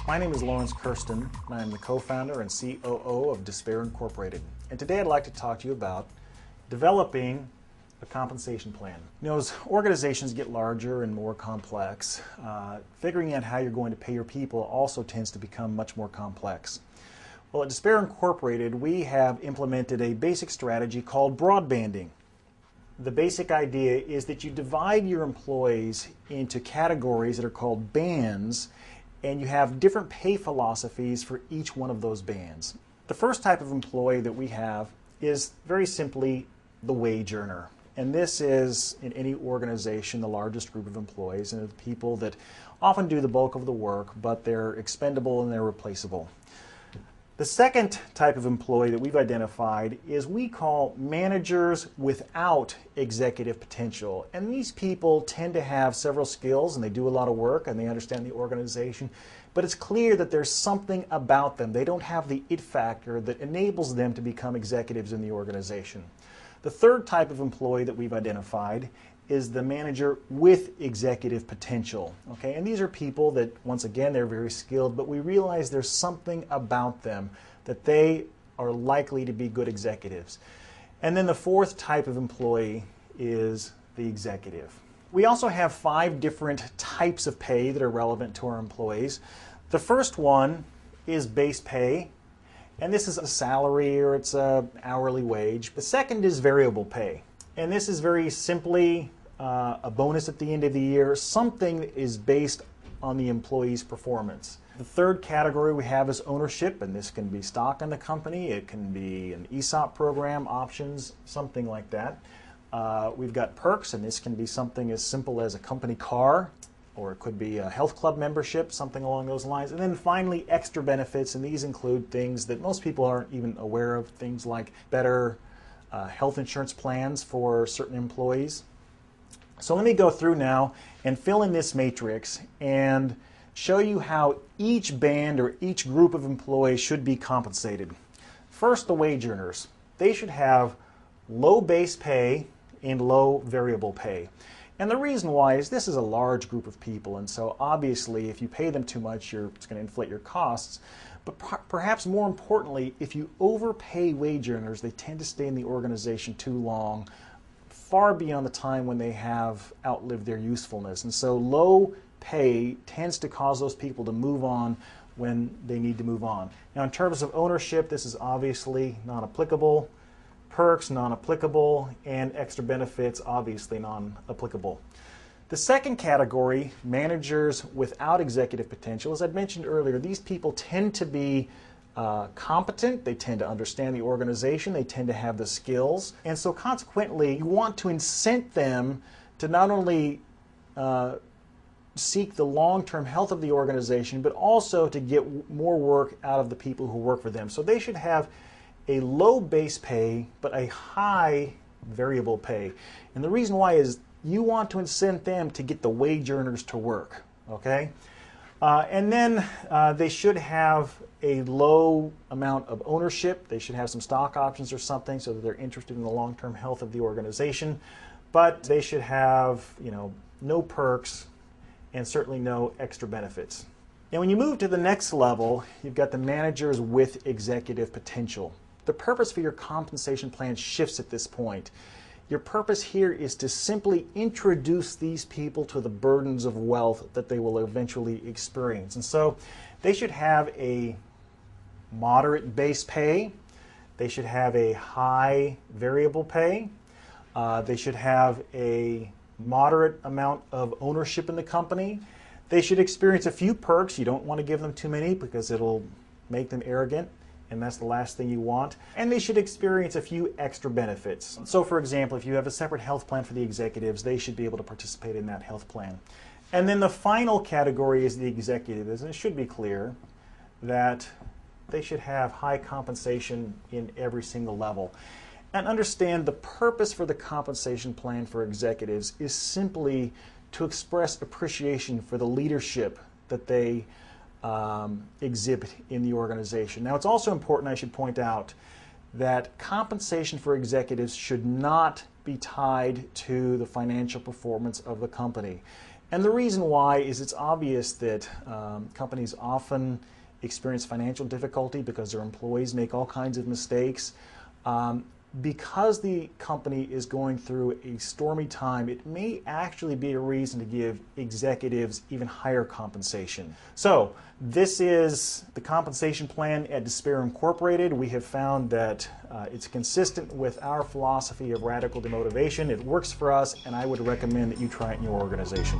My name is Kersten, and I'm the co-founder and COO of Despair Incorporated. And today I'd like to talk to you about developing a compensation plan. You know, as organizations get larger and more complex, figuring out how you're going to pay your people also tends to become much more complex. Well, at Despair Incorporated, we have implemented a basic strategy called broadbanding. The basic idea is that you divide your employees into categories that are called bands, and you have different pay philosophies for each one of those bands. The first type of employee that we have is very simply the wage earner. And this is, in any organization, the largest group of employees, and the people that often do the bulk of the work, but they're expendable and they're replaceable. The second type of employee that we've identified is we call managers without executive potential. And these people tend to have several skills and they do a lot of work and they understand the organization, but it's clear that there's something about them. They don't have the it factor that enables them to become executives in the organization. The third type of employee that we've identified is the manager with executive potential. Okay, and these are people that, once again, they're very skilled, but we realize there's something about them that they are likely to be good executives. And then the fourth type of employee is the executive. We also have 5 different types of pay that are relevant to our employees. The first one is base pay, and this is a salary or it's an hourly wage. The second is variable pay. And this is very simply a bonus at the end of the year, something that is based on the employee's performance. The third category we have is ownership, and this can be stock in the company, it can be an ESOP program, options, something like that. We've got perks, and this can be something as simple as a company car, or it could be a health club membership, something along those lines. And then finally, extra benefits, and these include things that most people aren't even aware of, things like better health insurance plans for certain employees. So let me go through now and fill in this matrix and show you how each band or each group of employees should be compensated. First, the wage earners. They should have low base pay and low variable pay. And the reason why is this is a large group of people, and so obviously if you pay them too much, it's going to inflate your costs. But perhaps more importantly, if you overpay wage earners, they tend to stay in the organization too long, far beyond the time when they have outlived their usefulness. And so low pay tends to cause those people to move on when they need to move on. Now in terms of ownership, this is obviously non-applicable. Perks, non-applicable, and extra benefits, obviously non-applicable. The second category, managers without executive potential, as I mentioned earlier, these people tend to be competent, they tend to understand the organization, they tend to have the skills, and so consequently you want to incent them to not only seek the long-term health of the organization, but also to get more work out of the people who work for them. So they should have a low base pay, but a high variable pay. And the reason why is you want to incent them to get the wage earners to work, okay? And then they should have a low amount of ownership. They should have some stock options or something so that they're interested in the long-term health of the organization. But they should have, no perks and certainly no extra benefits. And when you move to the next level, you've got the managers with executive potential. The purpose for your compensation plan shifts at this point. Your purpose here is to simply introduce these people to the burdens of wealth that they will eventually experience. And so they should have a moderate base pay. They should have a high variable pay. They should have a moderate amount of ownership in the company. They should experience a few perks. You don't want to give them too many because it'll make them arrogant, and that's the last thing you want. And they should experience a few extra benefits. So for example, if you have a separate health plan for the executives, they should be able to participate in that health plan. And then the final category is the executives, and it should be clear that they should have high compensation in every single level. And understand the purpose for the compensation plan for executives is simply to express appreciation for the leadership that they exhibit in the organization. Now, it's also important, I should point out, that compensation for executives should not be tied to the financial performance of the company. And the reason why is it's obvious that companies often experience financial difficulty because their employees make all kinds of mistakes. Because the company is going through a stormy time, it may actually be a reason to give executives even higher compensation. So this is the compensation plan at Despair Incorporated. We have found that it's consistent with our philosophy of radical demotivation. It works for us, and I would recommend that you try it in your organization.